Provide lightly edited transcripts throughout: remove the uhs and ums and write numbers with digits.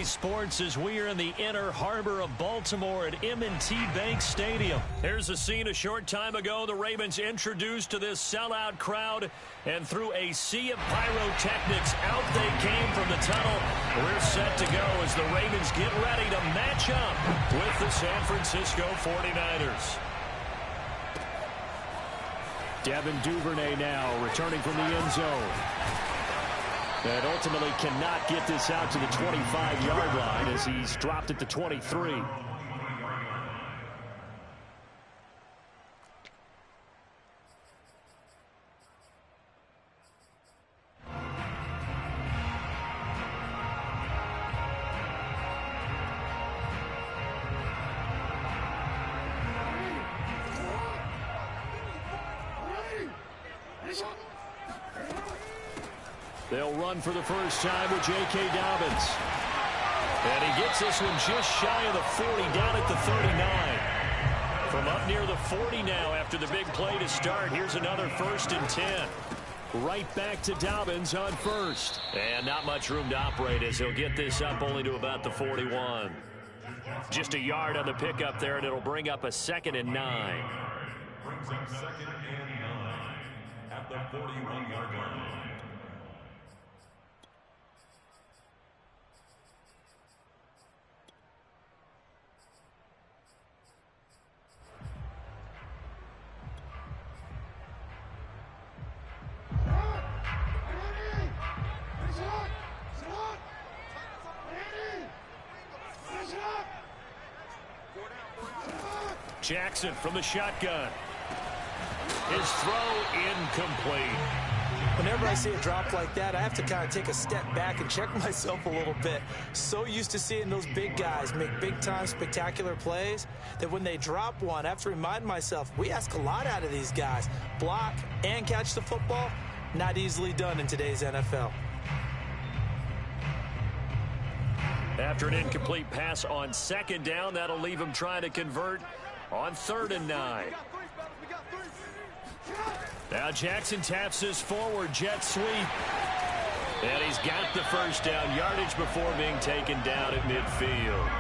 Sports as we are in the inner harbor of Baltimore at M&T Bank Stadium. Here's a scene a short time ago. The Ravens introduced to this sellout crowd, and through a sea of pyrotechnics, out they came from the tunnel. We're set to go as the Ravens get ready to match up with the San Francisco 49ers. Devin Duvernay now returning from the end zone. And ultimately cannot get this out to the 25-yard line as he's dropped at the 23. They'll run for the first time with J.K. Dobbins. And he gets this one just shy of the 40, down at the 39. From up near the 40 now after the big play to start. Here's another 1st and 10. Right back to Dobbins on first. And not much room to operate as he'll get this up only to about the 41. Just a yard on the pickup there, and it'll bring up a 2nd and 9. Brings up 2nd and 9 at the 41-yard line. Jackson from the shotgun. His throw incomplete. Whenever I see a drop like that, I have to kind of take a step back and check myself a little bit. So used to seeing those big guys make big-time spectacular plays that when they drop one, I have to remind myself, we ask a lot out of these guys. Block and catch the football, not easily done in today's NFL. After an incomplete pass on 2nd down, that'll leave him trying to convert on 3rd and 9. Now Jackson taps this forward jet sweep. And he's got the first down yardage before being taken down at midfield.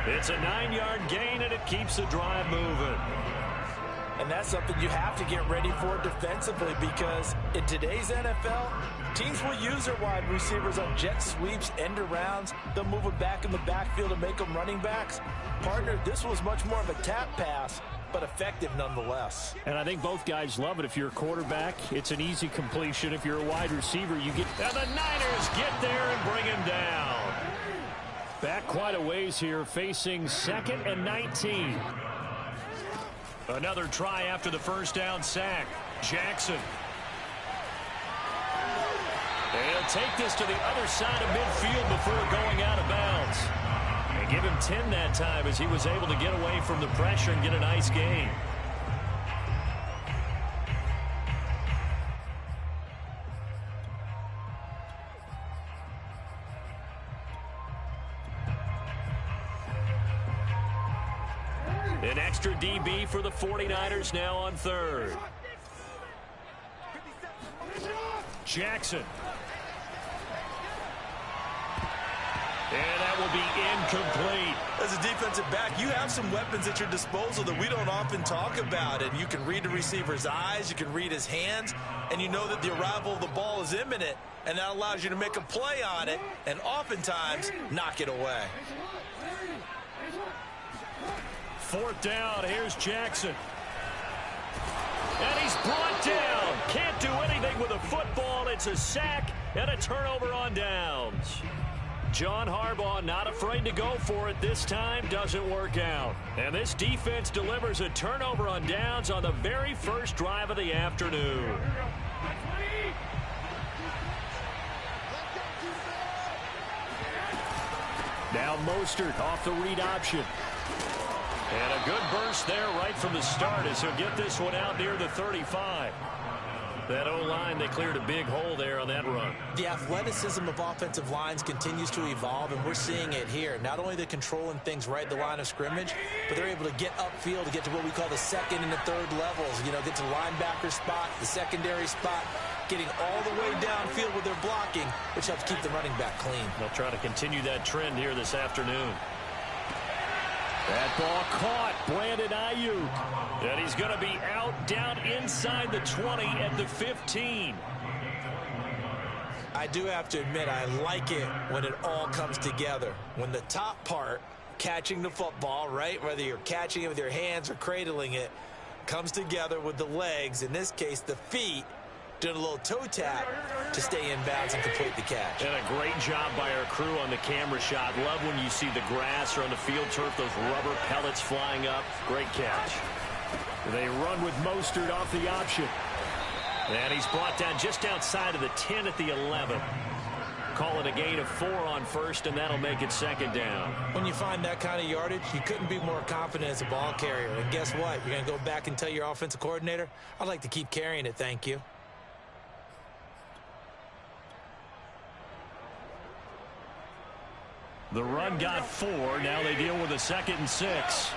It's a 9-yard gain, and it keeps the drive moving. And that's something you have to get ready for defensively, because in today's NFL, teams will use their wide receivers on jet sweeps, end arounds. They'll move them back in the backfield and make them running backs. Partner, this was much more of a tap pass, but effective nonetheless. And I think both guys love it. If you're a quarterback, it's an easy completion. If you're a wide receiver, you get... And the Niners get there and bring him down. Back quite a ways here, facing 2nd and 19. Another try after the first down sack. Jackson. They'll take this to the other side of midfield before going out of bounds. And give him 10 that time as he was able to get away from the pressure and get a nice gain. An extra DB for the 49ers now on 3rd. Jackson. And that will be incomplete. As a defensive back, you have some weapons at your disposal that we don't often talk about. And you can read the receiver's eyes, you can read his hands, and you know that the arrival of the ball is imminent. And that allows you to make a play on it and oftentimes knock it away. 4th down, here's Jackson. And he's brought down. Can't do anything with a football. It's a sack and a turnover on downs. John Harbaugh not afraid to go for it this time. Doesn't work out. And this defense delivers a turnover on downs on the very first drive of the afternoon. Now Mostert off the read option. And a good burst there right from the start as he'll get this one out near the 35. That O-line, they cleared a big hole there on that run. The athleticism of offensive lines continues to evolve, and we're seeing it here. Not only they're controlling things right at the line of scrimmage, but they're able to get upfield to get to what we call the 2nd and the 3rd levels. You know, get to the linebacker spot, the secondary spot, getting all the way downfield with their blocking, which helps keep the running back clean. They'll try to continue that trend here this afternoon. That ball caught. Brandon Ayuk. And he's going to be out down inside the 20 at the 15. I do have to admit, I like it when it all comes together. When the top part, catching the football, right, whether you're catching it with your hands or cradling it, comes together with the legs, in this case the feet, doing a little toe tap to stay in bounds and complete the catch. And a great job by our crew on the camera shot. Love when you see the grass or on the field turf, those rubber pellets flying up. Great catch. They run with Mostert off the option. And he's brought down just outside of the 10 at the 11. Call it a gain of 4 on first, and that'll make it second down. When you find that kind of yardage, you couldn't be more confident as a ball carrier. And guess what? You're going to go back and tell your offensive coordinator, I'd like to keep carrying it, thank you. The run got 4. Now they deal with a 2nd and 6.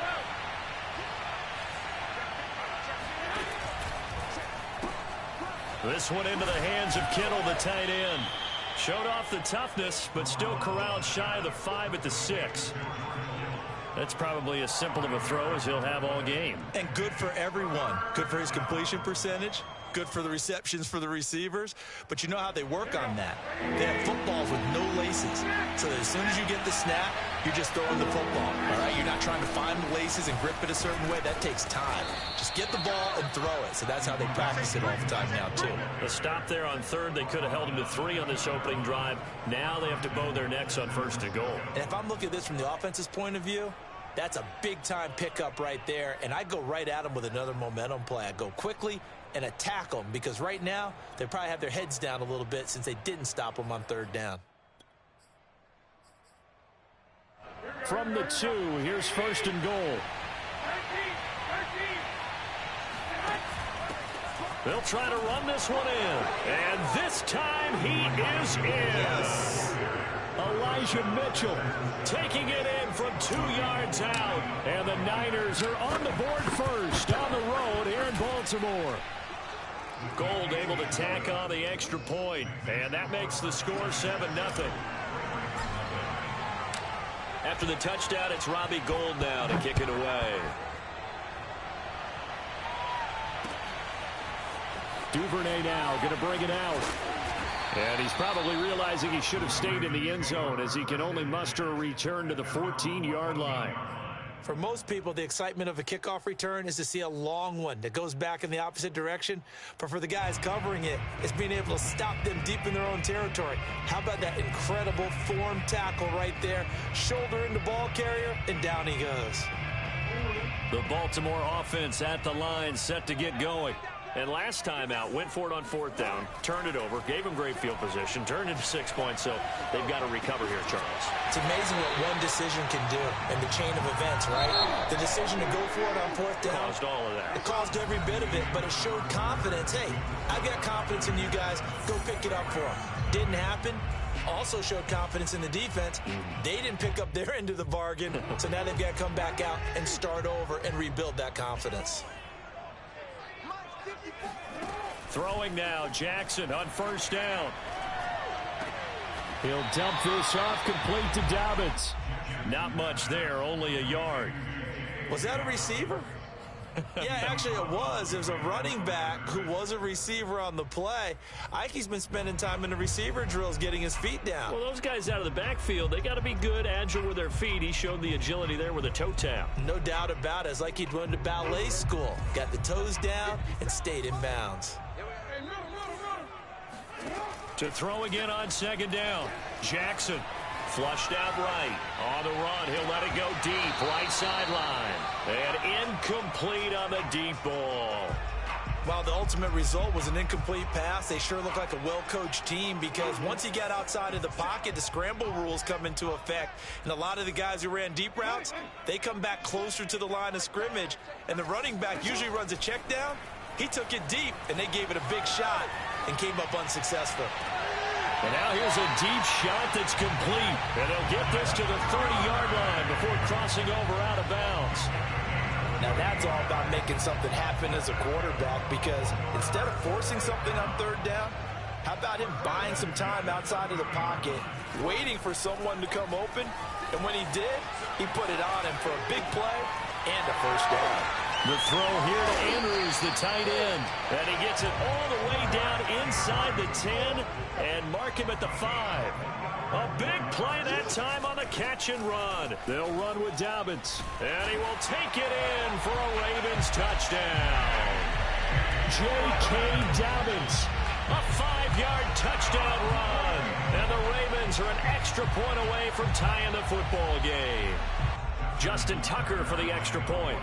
This one into the hands of Kittle, the tight end. Showed off the toughness, but still corralled shy of the 5 at the 6. That's probably as simple of a throw as he'll have all game. And good for everyone. Good for his completion percentage. Good for the receptions for the receivers. But you know how they work on that. They have footballs with no laces. So that as soon as you get the snap, you're just throwing the football. All right? You're not trying to find the laces and grip it a certain way. That takes time. Just get the ball and throw it. So that's how they practice it all the time now, too. The stop there on 3rd. They could have held him to 3 on this opening drive. Now they have to bow their necks on 1st and goal. And if I'm looking at this from the offense's point of view, that's a big-time pickup right there. And I go right at them with another momentum play. I go quickly and attack them, because right now they probably have their heads down a little bit since they didn't stop them on 3rd down. From the 2, here's 1st and goal. They'll try to run this one in. And this time he is in. Yes. Elijah Mitchell taking it in from 2 yards out. And the Niners are on the board first on the road here in Baltimore. Gold able to tack on the extra point. And that makes the score 7-0. After the touchdown, it's Robbie Gould now to kick it away. Duvernay now going to bring it out. And he's probably realizing he should have stayed in the end zone, as he can only muster a return to the 14-yard line. For most people, the excitement of a kickoff return is to see a long one that goes back in the opposite direction. But for the guys covering it, it's being able to stop them deep in their own territory. How about that incredible form tackle right there? Shoulder in the ball carrier, and down he goes. The Baltimore offense at the line, set to get going. And last time out, went for it on 4th down, turned it over, gave him great field position, turned into 6 points, so they've got to recover here, Charles. It's amazing what one decision can do in the chain of events, right? The decision to go for it on 4th down. Caused all of that. It caused every bit of it, but it showed confidence. Hey, I've got confidence in you guys. Go pick it up for them. Didn't happen. Also showed confidence in the defense. They didn't pick up their end of the bargain, so now they've got to come back out and start over and rebuild that confidence. Throwing now, Jackson on 1st down. He'll dump this off, complete to Dobbins. Not much there, only a yard. Was that a receiver? Yeah, actually it was. It was a running back who was a receiver on the play. Ike's been spending time in the receiver drills getting his feet down. Well, those guys out of the backfield, they got to be good, agile with their feet. He showed the agility there with a toe tap. No doubt about it. It's like he'd went to ballet school. Got the toes down and stayed in bounds. To throw again on 2nd down. Jackson flushed out right. On the run, he'll let it go deep. Right sideline. And incomplete on the deep ball. While the ultimate result was an incomplete pass, they sure look like a well-coached team, because once he got outside of the pocket, the scramble rules come into effect. And a lot of the guys who ran deep routes, they come back closer to the line of scrimmage. And the running back usually runs a check down. He took it deep, and they gave it a big shot and came up unsuccessful. And now here's a deep shot that's complete. And they'll get this to the 30-yard line before crossing over out of bounds. Now that's all about making something happen as a quarterback, because instead of forcing something on third down, how about him buying some time outside of the pocket, waiting for someone to come open, and when he did, he put it on him for a big play and a first down. The throw here to Andrews, the tight end. And he gets it all the way down inside the 10 and mark him at the 5. A big play that time on the catch and run. They'll run with Dobbins. And he will take it in for a Ravens touchdown. J.K. Dobbins. A 5-yard touchdown run. And the Ravens are an extra point away from tying the football game. Justin Tucker for the extra point.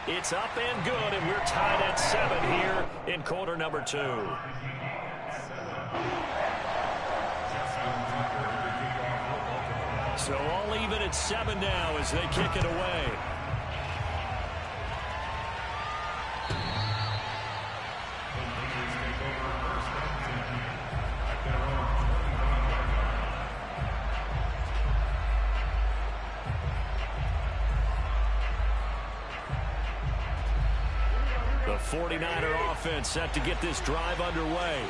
It's up and good, and we're tied at 7 here in quarter number 2. So all even at 7 now as they kick it away. The 49er offense set to get this drive underway.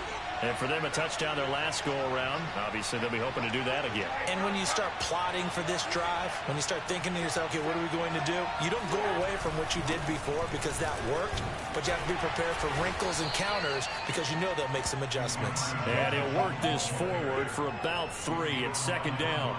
And for them, a touchdown their last go-around. Obviously, they'll be hoping to do that again. And when you start plotting for this drive, when you start thinking to yourself, okay, what are we going to do? You don't go away from what you did before because that worked, but you have to be prepared for wrinkles and counters because you know they'll make some adjustments. And he'll work this forward for about 3 at second down.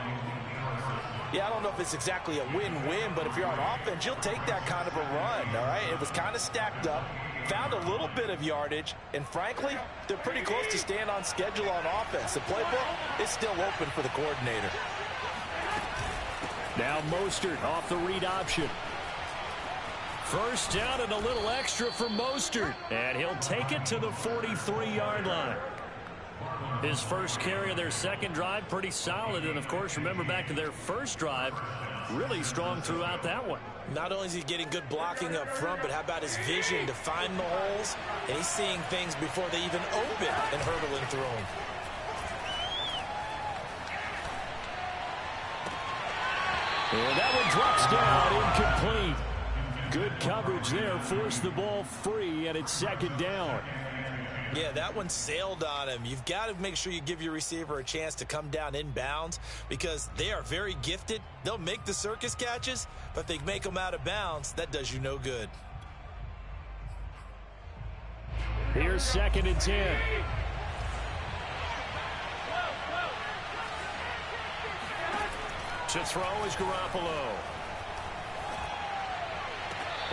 Yeah, I don't know if it's exactly a win-win, but if you're on offense, you'll take that kind of a run, all right? It was kind of stacked up, found a little bit of yardage, and frankly, they're pretty close to staying on schedule on offense. The playbook is still open for the coordinator. Now Mostert off the read option. First down and a little extra for Mostert. And he'll take it to the 43-yard line. His first carry of their second drive, pretty solid. And, of course, remember back to their first drive, really strong throughout that one. Not only is he getting good blocking up front, but how about his vision to find the holes? And he's seeing things before they even open and hurdling through them. And that one drops down, incomplete. Good coverage there, forced the ball free, and it's second down. Yeah, that one sailed on him. You've got to make sure you give your receiver a chance to come down inbounds because they are very gifted. They'll make the circus catches, but if they make them out of bounds, that does you no good. Here's second and 10. To throw is Garoppolo.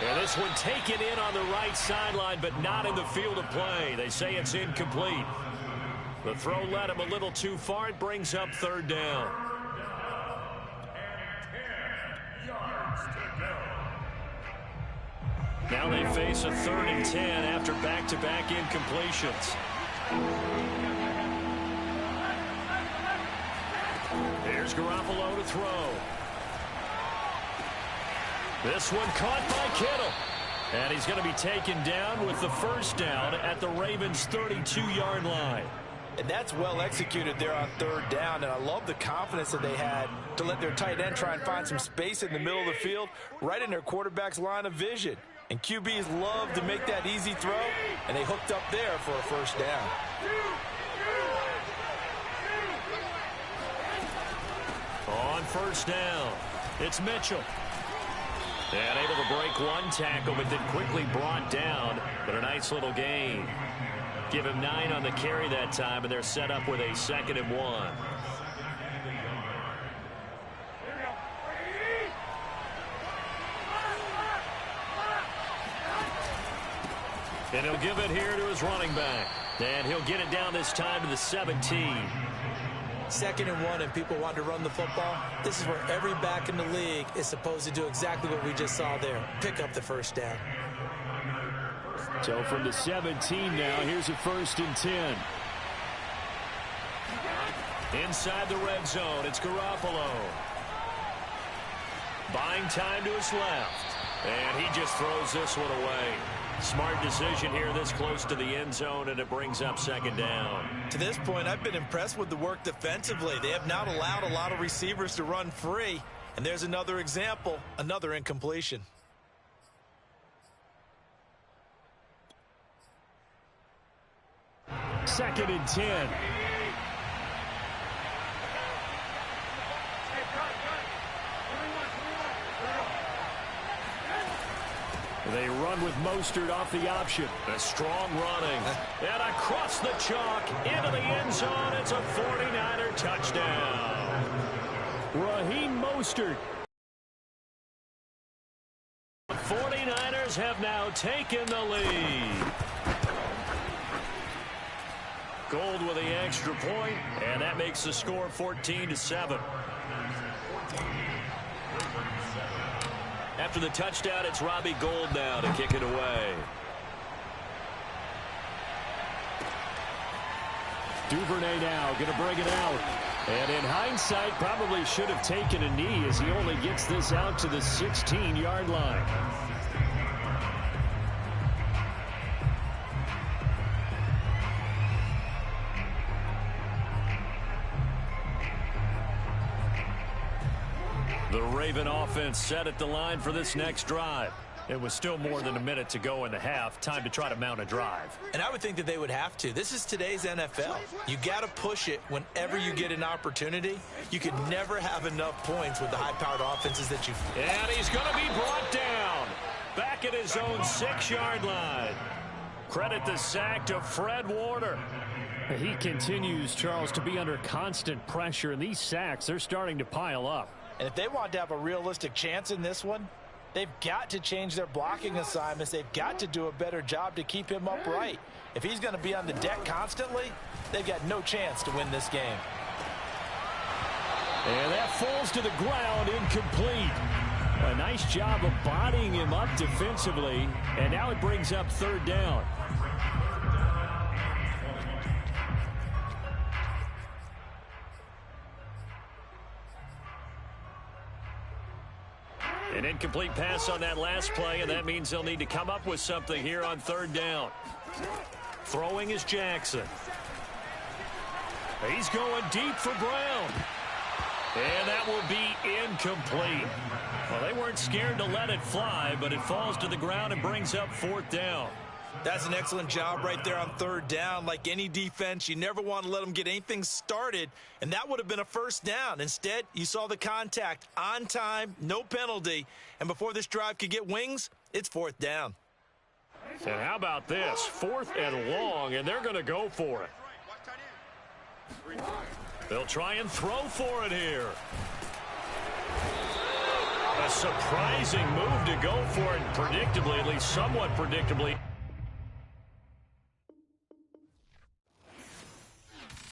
And this one taken in on the right sideline, but not in the field of play. They say it's incomplete. The throw led him a little too far. It brings up third down. Now they face a 3rd and 10 after back-to-back incompletions. Here's Garoppolo to throw. This one caught by Kittle. And he's going to be taken down with the first down at the Ravens' 32-yard line. And that's well executed there on third down. And I love the confidence that they had to let their tight end try and find some space in the middle of the field, right in their quarterback's line of vision. And QBs love to make that easy throw, and they hooked up there for a first down. On first down, it's Mitchell. And able to break one tackle, but then quickly brought down. But a nice little gain. Give him 9 on the carry that time, and they're set up with a 2nd and 1. And he'll give it here to his running back. And he'll get it down this time to the 17. 2nd and 1, and people want to run the football. This is where every back in the league is supposed to do exactly what we just saw there. Pick up the first down. So from the 17 now, here's a 1st and 10. Inside the red zone, it's Garoppolo. Buying time to his left. And he just throws this one away. Smart decision here this close to the end zone, and it brings up second down. To this point, I've been impressed with the work defensively. They have not allowed a lot of receivers to run free. And there's another example, another incompletion. Second and 10. They run with Mostert off the option. A strong running. And across the chalk into the end zone. It's a 49er touchdown. Raheem Mostert. The 49ers have now taken the lead. Gold with the extra point, and that makes the score 14-7. After the touchdown, it's Robbie Gould now to kick it away. Duvernay now going to bring it out. And in hindsight, probably should have taken a knee as he only gets this out to the 16-yard line. The Raven offense set at the line for this next drive. It was still more than a minute to go in the half. Time to try to mount a drive. And I would think that they would have to. This is today's NFL. You got to push it whenever you get an opportunity. You can never have enough points with the high-powered offenses that you... And he's going to be brought down. Back at his own 6-yard line. Credit the sack to Fred Warner. He continues, Charles, to be under constant pressure. And these sacks, they're starting to pile up. And if they want to have a realistic chance in this one, they've got to change their blocking assignments. They've got to do a better job to keep him upright. If he's going to be on the deck constantly, they've got no chance to win this game. And that falls to the ground, incomplete. A nice job of bodying him up defensively, and now it brings up third down. An incomplete pass on that last play, and that means they'll need to come up with something here on third down. Throwing is Jackson. He's going deep for Brown. And that will be incomplete. Well, they weren't scared to let it fly, but it falls to the ground and brings up fourth down. That's an excellent job right there on third down. Like any defense, you never want to let them get anything started, and that would have been a first down. Instead, you saw the contact on time, no penalty, and before this drive could get wings, it's fourth down. And how about this? Fourth and long, and they're going to go for it. They'll try and throw for it here. A surprising move to go for it, predictably, at least somewhat predictably.